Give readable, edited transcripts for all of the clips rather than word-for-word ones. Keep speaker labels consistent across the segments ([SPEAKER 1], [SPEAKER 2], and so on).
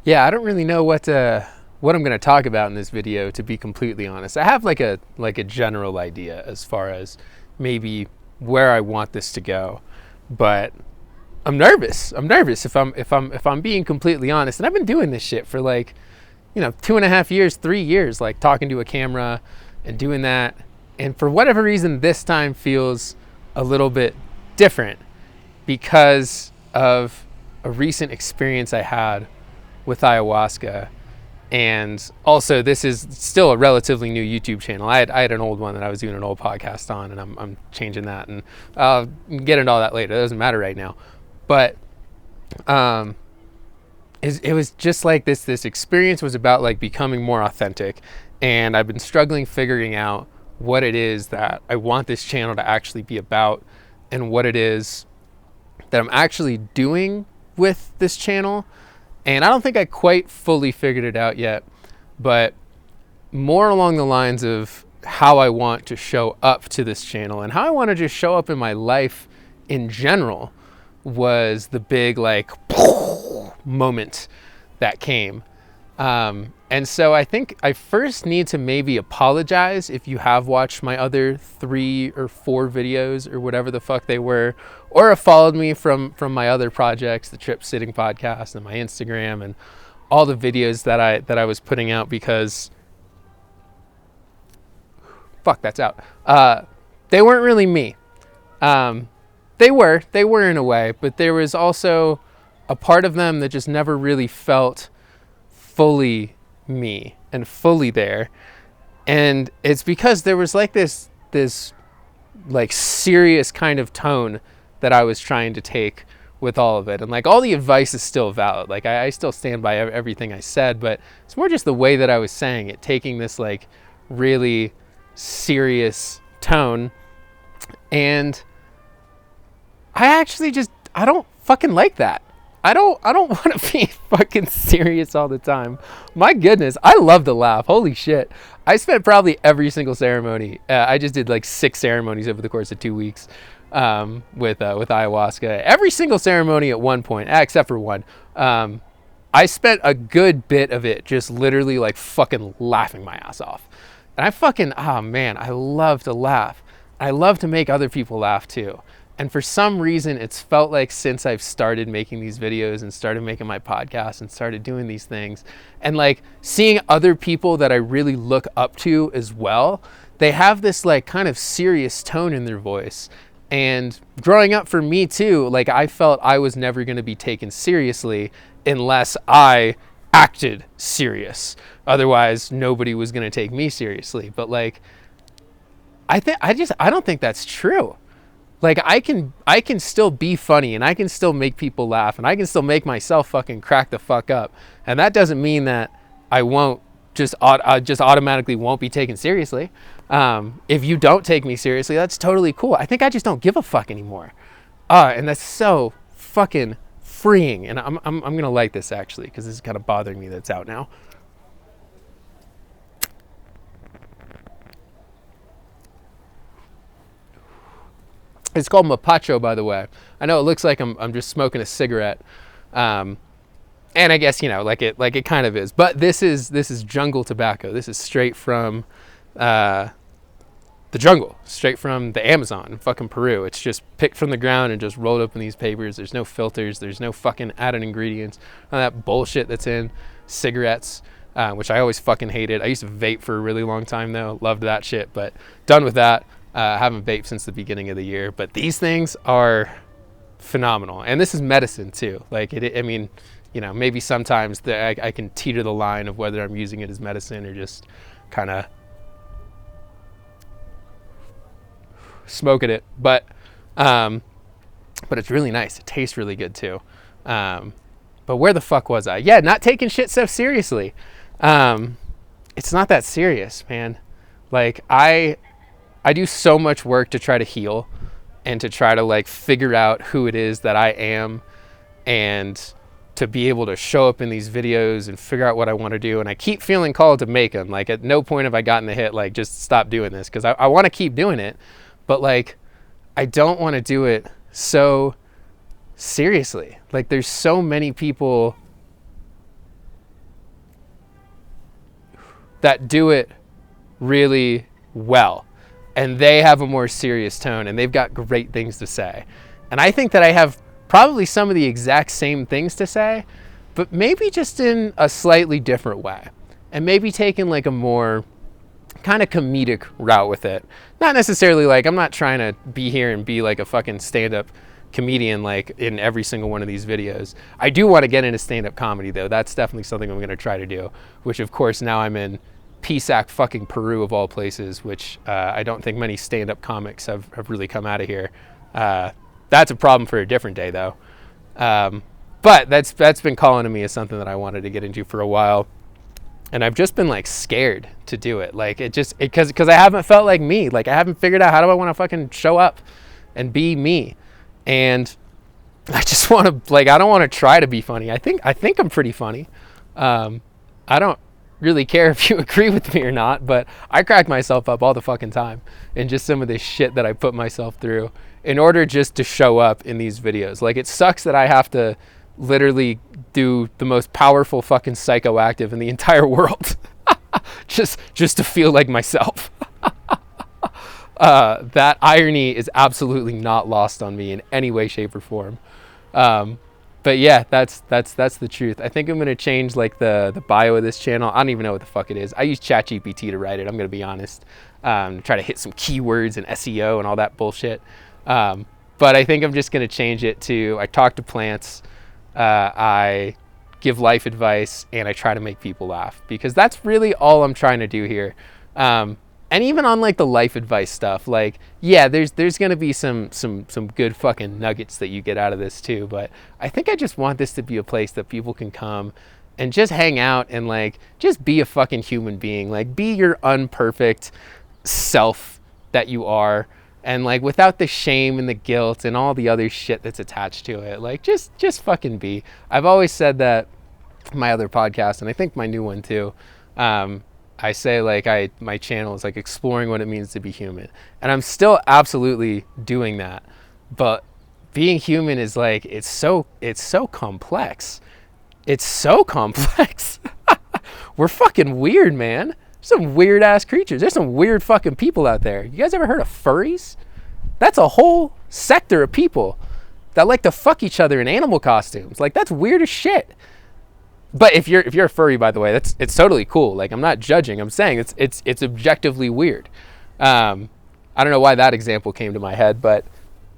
[SPEAKER 1] Yeah, I don't really know what I'm going to talk about in this video, to be completely honest. I have like a general idea as far as maybe where I want this to go, but I'm nervous. If I'm being completely honest. And I've been doing this shit for like, 2.5 years, 3 years, like talking to a camera and doing that. And for whatever reason, this time feels a little bit different because of a recent experience I had with ayahuasca. And also, this is still a relatively new YouTube channel. I had an old one that I was doing an old podcast on, and I'm changing that, and I'll get into all that later. It doesn't matter right now. But it was just like this experience was about like becoming more authentic, and I've been struggling figuring out what it is that I want this channel to actually be about, and what it is that I'm actually doing with this channel. And I don't think I quite fully figured it out yet, but more along the lines of how I want to show up to this channel and how I want to just show up in my life in general was the big like moment that came. And so I think I first need to maybe apologize if you have watched my other 3 or 4 videos or whatever the fuck they were, or have followed me from my other projects, the Trip Sitting podcast and my Instagram and all the videos that I was putting out, because fuck, that's out. They weren't really me. They were in a way, but there was also a part of them that just never really felt fully me and fully there. And it's because there was like this like serious kind of tone that I was trying to take with all of it. And like all the advice is still valid. Like I still stand by everything I said, but it's more just the way that I was saying it, taking this like really serious tone. And I actually I don't fucking like that. I don't want to be fucking serious all the time. My goodness, I love to laugh. Holy shit. I spent probably every single ceremony. I just did like 6 ceremonies over the course of 2 weeks with ayahuasca. Every single ceremony at one point, except for one. I spent a good bit of it just literally like fucking laughing my ass off. And oh man, I love to laugh. I love to make other people laugh too. And for some reason, it's felt like since I've started making these videos and started making my podcast and started doing these things, and like seeing other people that I really look up to as well, they have this like kind of serious tone in their voice. And growing up for me too, like I felt I was never going to be taken seriously unless I acted serious. Otherwise, nobody was going to take me seriously. But like, I don't think that's true. Like I can still be funny, and I can still make people laugh, and I can still make myself fucking crack the fuck up. And that doesn't mean that I won't just automatically won't be taken seriously. If you don't take me seriously, that's totally cool. I think I just don't give a fuck anymore. And that's so fucking freeing. And I'm gonna light this actually, because this is kind of bothering me that it's out now. It's called Mapacho, by the way. I know it looks like I'm just smoking a cigarette, and I guess like it kind of is. But this is jungle tobacco. This is straight from the jungle, straight from the Amazon, fucking Peru. It's just picked from the ground and just rolled up in these papers. There's no filters. There's no fucking added ingredients. None of that bullshit that's in cigarettes, which I always fucking hated. I used to vape for a really long time though. Loved that shit, but done with that. I haven't vaped since the beginning of the year, but these things are phenomenal. And this is medicine too. Like I mean, maybe sometimes I can teeter the line of whether I'm using it as medicine or just kind of smoking it. But it's really nice. It tastes really good too. But where the fuck was I? Yeah, not taking shit so seriously. It's not that serious, man. Like I do so much work to try to heal and to try to like figure out who it is that I am, and to be able to show up in these videos and figure out what I want to do. And I keep feeling called to make them. Like at no point have I gotten the hit, like just stop doing this, because I want to keep doing it. But like, I don't want to do it so seriously. Like there's so many people that do it really well, and they have a more serious tone, and they've got great things to say. And I think that I have probably some of the exact same things to say, but maybe just in a slightly different way, and maybe taking like a more kind of comedic route with it. Not necessarily like, I'm not trying to be here and be like a fucking stand-up comedian like in every single one of these videos. I do want to get into stand-up comedy though. That's definitely something I'm going to try to do, which of course now I'm in PSAC fucking Peru of all places, which I don't think many stand-up comics have really come out of here. That's a problem for a different day though. But that's been calling to me as something that I wanted to get into for a while. And I've just been like scared to do it. Like because I haven't felt like me. Like I haven't figured out how do I want to fucking show up and be me. And I just want to, like, I don't want to try to be funny. I think I'm pretty funny. I don't really care if you agree with me or not, but I crack myself up all the fucking time in just some of this shit that I put myself through in order just to show up in these videos. Like, it sucks that I have to literally do the most powerful fucking psychoactive in the entire world just to feel like myself. That irony is absolutely not lost on me in any way, shape, or form. But yeah, that's the truth. I think I'm gonna change like the bio of this channel. I don't even know what the fuck it is. I use ChatGPT to write it. I'm gonna be honest. Try to hit some keywords and SEO and all that bullshit. But I think I'm just gonna change it to I talk to plants, I give life advice, and I try to make people laugh, because that's really all I'm trying to do here. And even on like the life advice stuff, like, yeah, there's going to be some good fucking nuggets that you get out of this too. But I think I just want this to be a place that people can come and just hang out and like, just be a fucking human being, like be your unperfect self that you are. And like, without the shame and the guilt and all the other shit that's attached to it, like just fucking be. I've always said that my other podcast, and I think my new one too, I say like my channel is like exploring what it means to be human, and I'm still absolutely doing that. But being human is like, it's so complex. It's so complex. We're fucking weird, man. Some weird ass creatures. There's some weird fucking people out there. You guys ever heard of furries? That's a whole sector of people that like to fuck each other in animal costumes. Like, that's weird as shit. But if you're a furry, by the way, it's totally cool. Like, I'm not judging. I'm saying it's objectively weird. I don't know why that example came to my head, but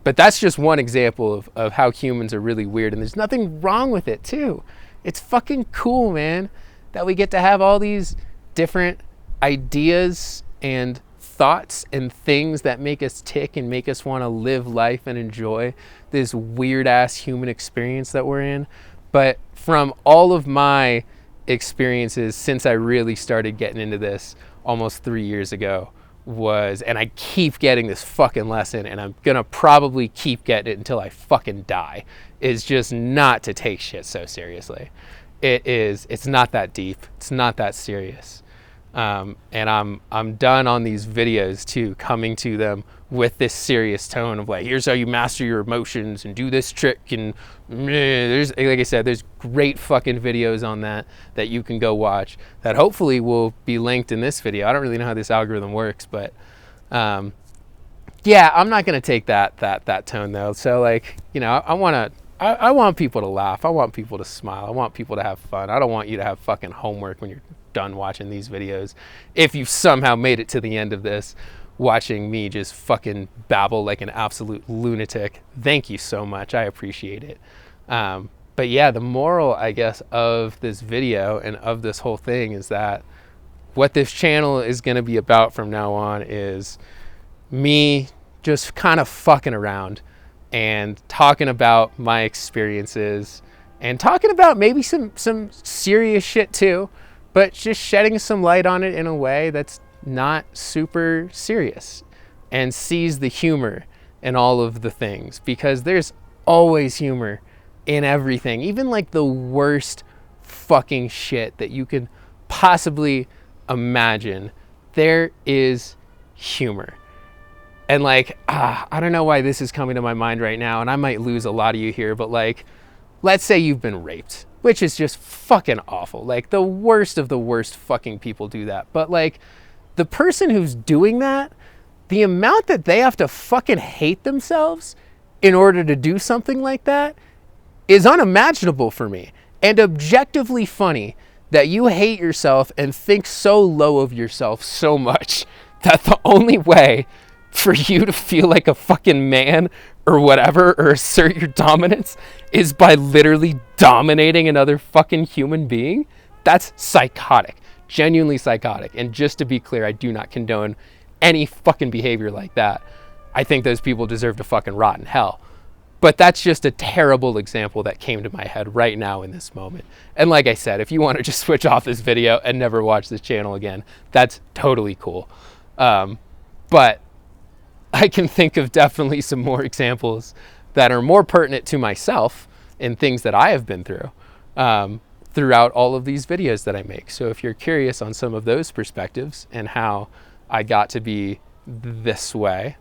[SPEAKER 1] that's just one example of how humans are really weird, and there's nothing wrong with it too. It's fucking cool, man, that we get to have all these different ideas and thoughts and things that make us tick and make us want to live life and enjoy this weird ass human experience that we're in. But from all of my experiences since I really started getting into this almost 3 years ago and I keep getting this fucking lesson, and I'm gonna probably keep getting it until I fucking die, is just not to take shit so seriously. It's not that deep. It's not that serious. And I'm done on these videos too, coming to them with this serious tone of like, here's how you master your emotions and do this trick. And there's, like I said, there's great fucking videos on that you can go watch that hopefully will be linked in this video. I don't really know how this algorithm works, but yeah, I'm not going to take that tone though. So like, you know, I want people to laugh. I want people to smile. I want people to have fun. I don't want you to have fucking homework when you're done watching these videos. If you somehow made it to the end of this, watching me just fucking babble like an absolute lunatic, thank you so much. I appreciate it. But yeah, the moral, I guess, of this video and of this whole thing is that what this channel is going to be about from now on is me just kind of fucking around and talking about my experiences and talking about maybe some serious shit too, but just shedding some light on it in a way that's not super serious and sees the humor in all of the things, because there's always humor in everything, even like the worst fucking shit that you can possibly imagine. There is humor. And like, I don't know why this is coming to my mind right now, and I might lose a lot of you here, but like, let's say you've been raped which is just fucking awful. Like, the worst of the worst fucking people do that. But like, the person who's doing that, the amount that they have to fucking hate themselves in order to do something like that is unimaginable for me, and objectively funny that you hate yourself and think so low of yourself so much that the only way for you to feel like a fucking man or whatever, or assert your dominance, is by literally dominating another fucking human being. That's psychotic, genuinely psychotic. And just to be clear, I do not condone any fucking behavior like that. I think those people deserve to fucking rot in hell. But that's just a terrible example that came to my head right now in this moment. And like I said, if you want to just switch off this video and never watch this channel again, that's totally cool. But I can think of definitely some more examples that are more pertinent to myself and things that I have been through throughout all of these videos that I make. So if you're curious on some of those perspectives and how I got to be this way,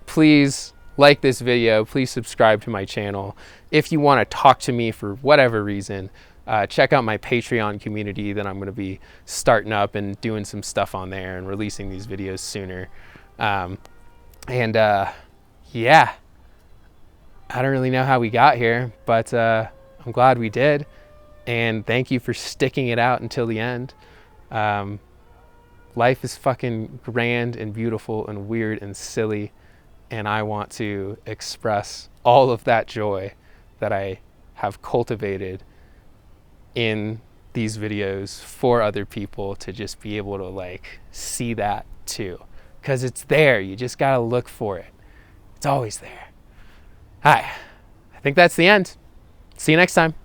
[SPEAKER 1] please like this video, please subscribe to my channel. If you want to talk to me for whatever reason, check out my Patreon community that I'm going to be starting up and doing some stuff on there and releasing these videos sooner. Yeah, I don't really know how we got here, but I'm glad we did. And thank you for sticking it out until the end. Life is fucking grand and beautiful and weird and silly. And I want to express all of that joy that I have cultivated in these videos for other people to just be able to like see that too. Because it's there. You just got to look for it. It's always there. Hi. I think that's the end. See you next time.